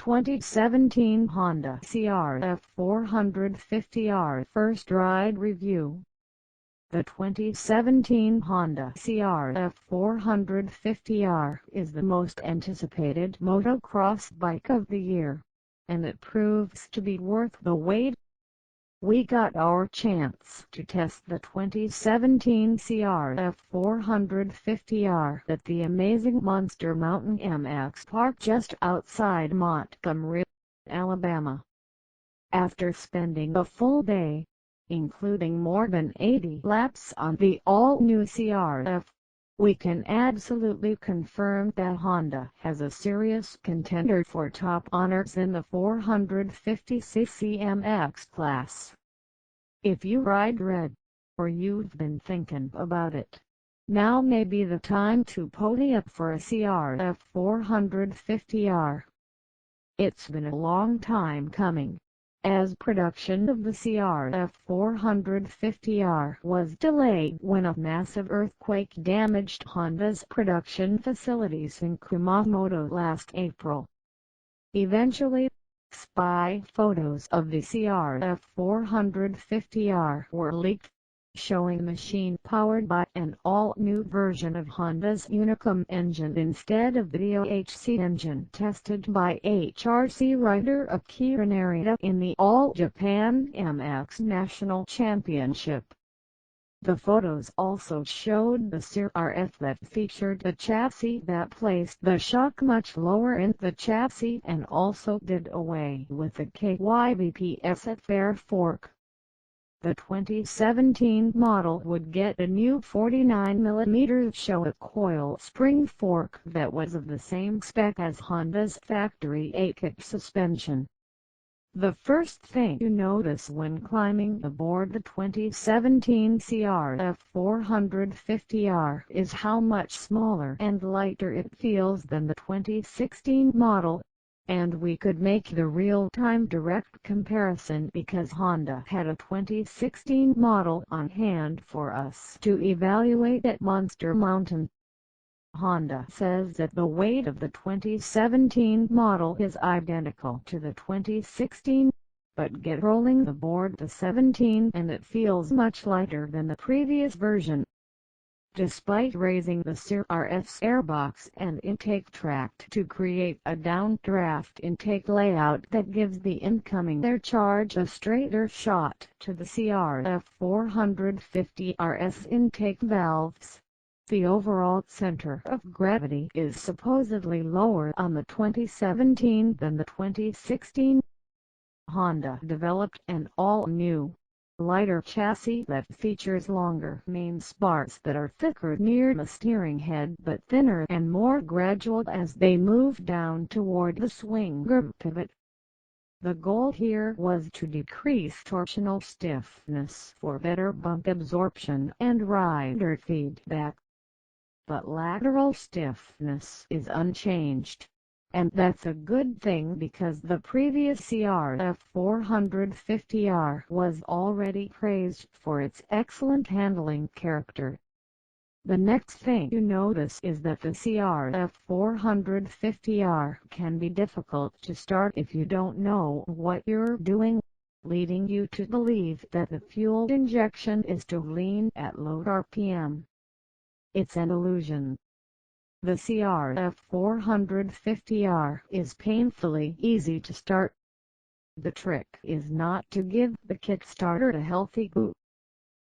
2017 Honda CRF450R First Ride Review. The 2017 Honda CRF450R is the most anticipated motocross bike of the year, and it proves to be worth the wait. We got our chance to test the 2017 CRF450R at the amazing Monster Mountain MX Park just outside Montgomery, Alabama. After spending a full day, including more than 80 laps on the all-new CRF, we can absolutely confirm that Honda has a serious contender for top honors in the 450cc MX class. If you ride red, or you've been thinking about it, now may be the time to pony up for a CRF 450R. It's been a long time coming, as production of the CRF 450R was delayed when a massive earthquake damaged Honda's production facilities in Kumamoto last April. Eventually, spy photos of the CRF 450R were leaked, showing the machine powered by an all-new version of Honda's Unicum engine instead of the OHC engine tested by HRC rider Akira Narita in the All Japan MX National Championship. The photos also showed the CRF that featured a chassis that placed the shock much lower in the chassis and also did away with the KYBPS at fair fork. The 2017 model would get a new 49mm Showa coil spring fork that was of the same spec as Honda's factory 8-kick suspension. The first thing you notice when climbing aboard the 2017 CRF 450R is how much smaller and lighter it feels than the 2016 model, and we could make the real-time direct comparison because Honda had a 2016 model on hand for us to evaluate at Monster Mountain. Honda says that the weight of the 2017 model is identical to the 2016, but get rolling aboard the 17 and it feels much lighter than the previous version. Despite raising the CRF's airbox and intake tract to create a downdraft intake layout that gives the incoming air charge a straighter shot to the CRF 450RS intake valves, the overall center of gravity is supposedly lower on the 2017 than the 2016. Honda developed an all-new, lighter chassis that features longer main spars that are thicker near the steering head but thinner and more gradual as they move down toward the swinger pivot. The goal here was to decrease torsional stiffness for better bump absorption and rider feedback. But lateral stiffness is unchanged, and that's a good thing because the previous CRF 450R was already praised for its excellent handling character. The next thing you notice is that the CRF 450R can be difficult to start if you don't know what you're doing, leading you to believe that the fuel injection is too lean at low RPM. It's an illusion. The CRF 450R is painfully easy to start. The trick is not to give the kickstarter a healthy boot.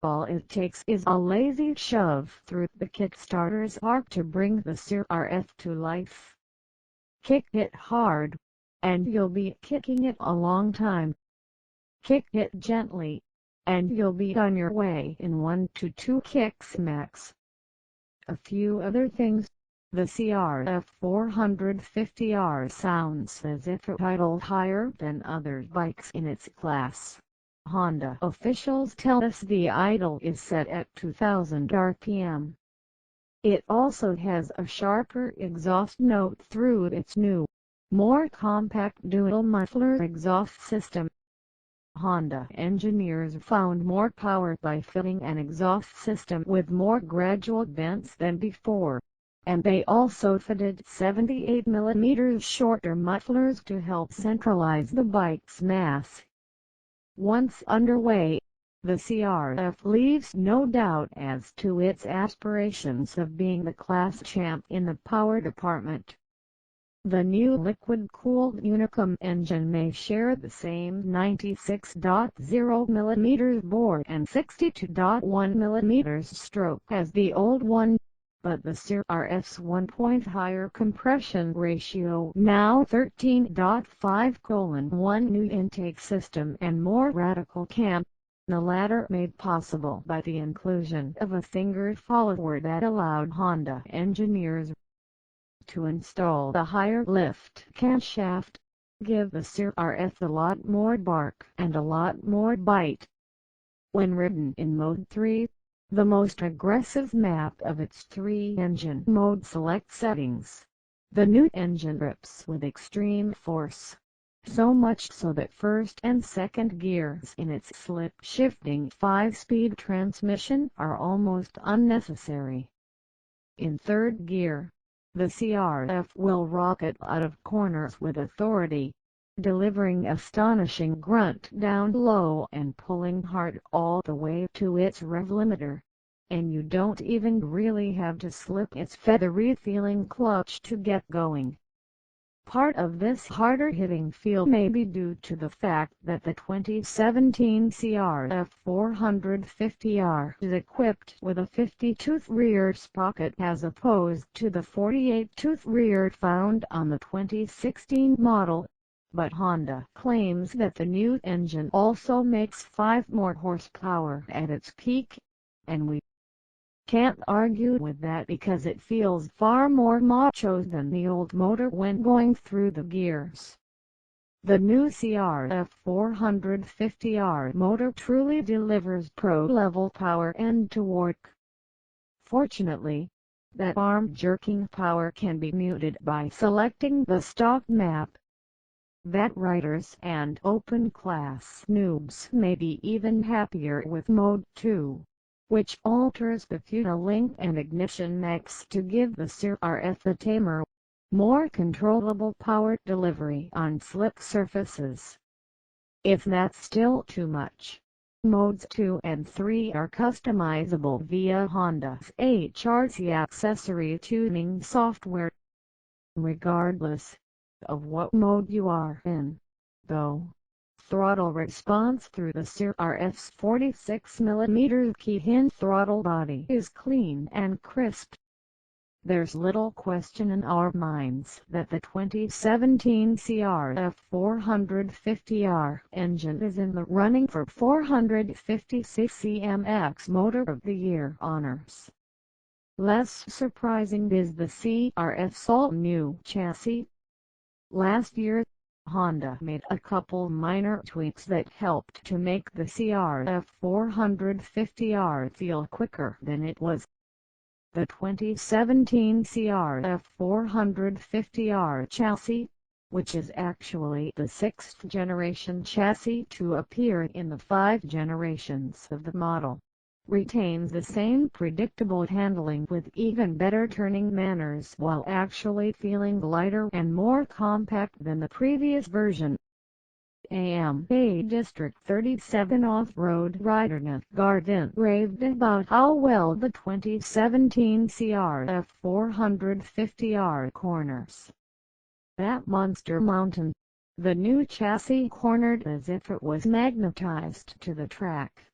All it takes is a lazy shove through the kickstarter's arc to bring the CRF to life. Kick it hard, and you'll be kicking it a long time. Kick it gently, and you'll be on your way in 1 to 2 kicks max. A few other things. The CRF 450R sounds as if it idled higher than other bikes in its class. Honda officials tell us the idle is set at 2000 RPM. It also has a sharper exhaust note through its new, more compact dual muffler exhaust system. Honda engineers found more power by fitting an exhaust system with more gradual vents than before, and they also fitted 78mm shorter mufflers to help centralize the bike's mass. Once underway, the CRF leaves no doubt as to its aspirations of being the class champ in the power department. The new liquid-cooled Unicum engine may share the same 96.0mm bore and 62.1mm stroke as the old one, but the CRF's 1-point higher compression ratio, now 13.5:1, new intake system and more radical cam, the latter made possible by the inclusion of a finger follower that allowed Honda engineers to install the higher lift camshaft, give the CRF a lot more bark and a lot more bite. When ridden in Mode 3, the most aggressive map of its 3 engine mode select settings, the new engine rips with extreme force, so much so that first and second gears in its slip-shifting 5-speed transmission are almost unnecessary. In third gear, the CRF will rocket out of corners with authority, delivering astonishing grunt down low and pulling hard all the way to its rev limiter, and you don't even really have to slip its feathery-feeling clutch to get going. Part of this harder-hitting feel may be due to the fact that the 2017 CRF450R is equipped with a 50-tooth rear sprocket as opposed to the 48-tooth rear found on the 2016 model, but Honda claims that the new engine also makes 5 more horsepower at its peak, and we can't argue with that because it feels far more macho than the old motor when going through the gears. The new CRF450R motor truly delivers pro-level power and torque. Fortunately, that arm-jerking power can be muted by selecting the stock map. That riders and open-class noobs may be even happier with Mode 2, which alters the fuel link and ignition mix to give the CRF a tamer, more controllable power delivery on slick surfaces. If that's still too much, Modes 2 and 3 are customizable via Honda's HRC accessory tuning software. Regardless of what mode you are in, though, throttle response through the CRF's 46mm key-hinge throttle body is clean and crisp. There's little question in our minds that the 2017 CRF450R engine is in the running for 450cc MX Motor of the Year honors. Less surprising is the CRF's all-new chassis. Last year, Honda made a couple minor tweaks that helped to make the CRF450R feel quicker than it was. The 2017 CRF450R chassis, which is actually the 6th generation chassis to appear in the 5 generations of the model, retains the same predictable handling with even better turning manners while actually feeling lighter and more compact than the previous version. AMA District 37 off-road rider Nat Garden raved about how well the 2017 CRF450R corners that monster mountain. The new chassis cornered as if it was magnetized to the track.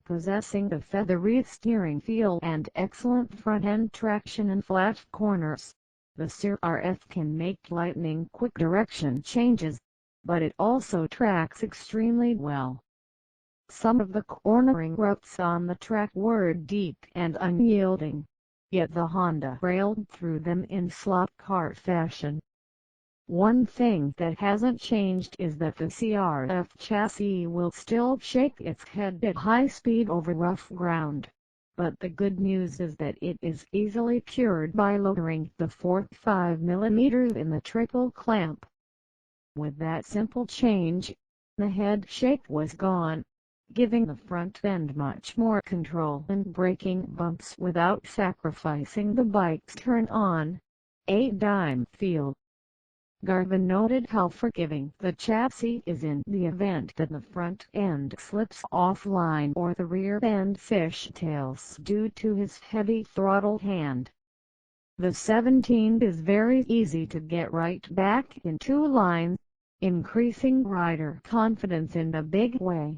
Possessing the feathery steering feel and excellent front-end traction in flat corners, the CRF can make lightning-quick direction changes, but it also tracks extremely well. Some of the cornering ruts on the track were deep and unyielding, yet the Honda railed through them in slot car fashion. One thing that hasn't changed is that the CRF chassis will still shake its head at high speed over rough ground, but the good news is that it is easily cured by lowering the 45mm in the triple clamp. With that simple change, the head shake was gone, giving the front end much more control and braking bumps without sacrificing the bike's turn-on, 8-dime feel. Garvin noted how forgiving the chassis is in the event that the front end slips offline or the rear end fishtails due to his heavy throttle hand. The 17 is very easy to get right back into line, increasing rider confidence in a big way.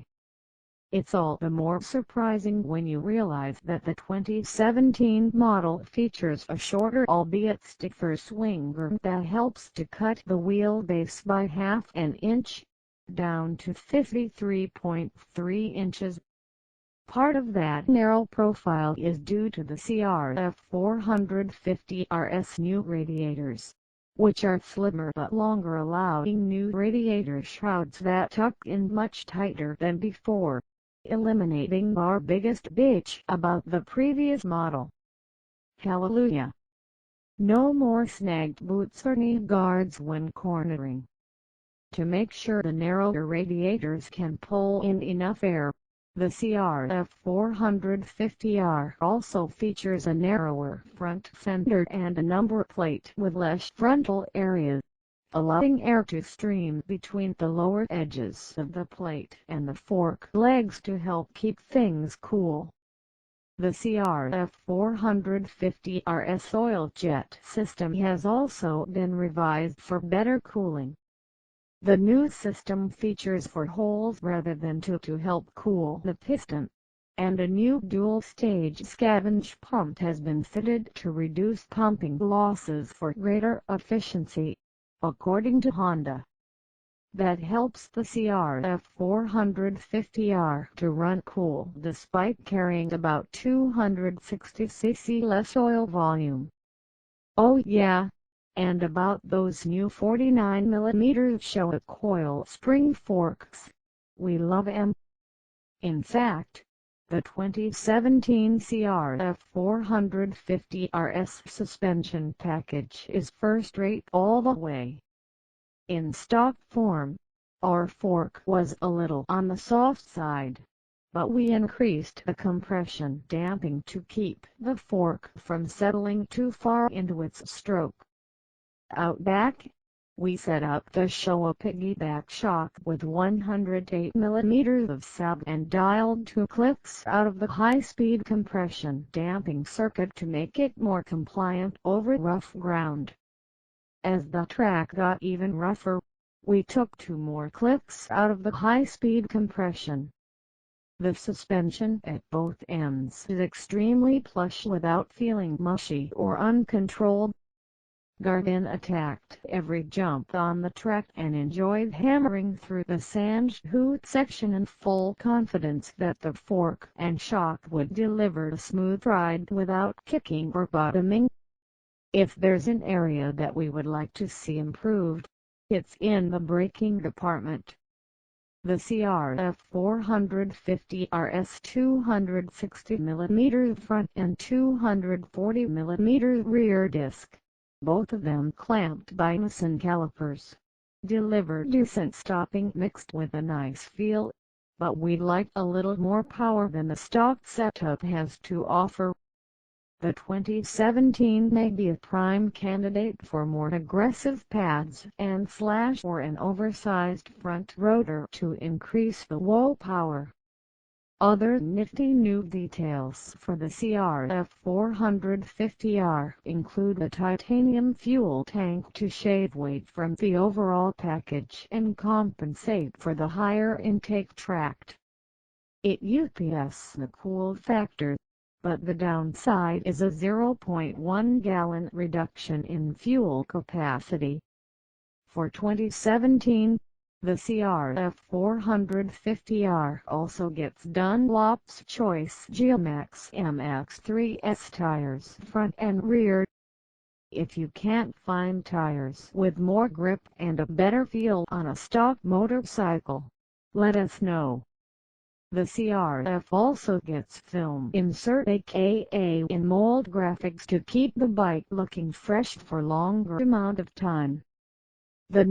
It's all the more surprising when you realize that the 2017 model features a shorter albeit stiffer swinger that helps to cut the wheelbase by half an inch, down to 53.3 inches. Part of that narrow profile is due to the CRF450R's new radiators, which are slimmer but longer, allowing new radiator shrouds that tuck in much tighter than before, eliminating our biggest bitch about the previous model. Hallelujah! No more snagged boots or knee guards when cornering. To make sure the narrower radiators can pull in enough air, the CRF450R also features a narrower front fender and a number plate with less frontal area, allowing air to stream between the lower edges of the plate and the fork legs to help keep things cool. The CRF450R's oil jet system has also been revised for better cooling. The new system features 4 holes rather than 2 to help cool the piston, and a new dual-stage scavenge pump has been fitted to reduce pumping losses for greater efficiency, according to Honda. That helps the CRF450R to run cool despite carrying about 260 cc less oil volume. Oh yeah, and about those new 49mm Showa coil spring forks, we love them. In fact, the 2017 CRF450R's suspension package is first-rate all the way. In stock form, our fork was a little on the soft side, but we increased the compression damping to keep the fork from settling too far into its stroke. Out back, we set up the Showa piggyback shock with 108mm of sub and dialed 2 clicks out of the high-speed compression damping circuit to make it more compliant over rough ground. As the track got even rougher, we took 2 more clicks out of the high-speed compression. The suspension at both ends is extremely plush without feeling mushy or uncontrolled. Garvin attacked every jump on the track and enjoyed hammering through the sand hoot section in full confidence that the fork and shock would deliver a smooth ride without kicking or bottoming. If there's an area that we would like to see improved, it's in the braking department. The CRF450R's 260mm front and 240mm rear disc, both of them clamped by Nissan calipers, deliver decent stopping mixed with a nice feel, but we'd like a little more power than the stock setup has to offer. The 2017 may be a prime candidate for more aggressive pads and / or an oversized front rotor to increase the whoa power. Other nifty new details for the CRF450R include a titanium fuel tank to shave weight from the overall package and compensate for the higher intake tract. It ups the cool factor, but the downside is a 0.1 gallon reduction in fuel capacity. For 2017, the CRF450R also gets Dunlop's Choice Geomax MX3S tires front and rear. If you can't find tires with more grip and a better feel on a stock motorcycle, let us know. The CRF also gets film insert aka in mold graphics to keep the bike looking fresh for longer amount of time. The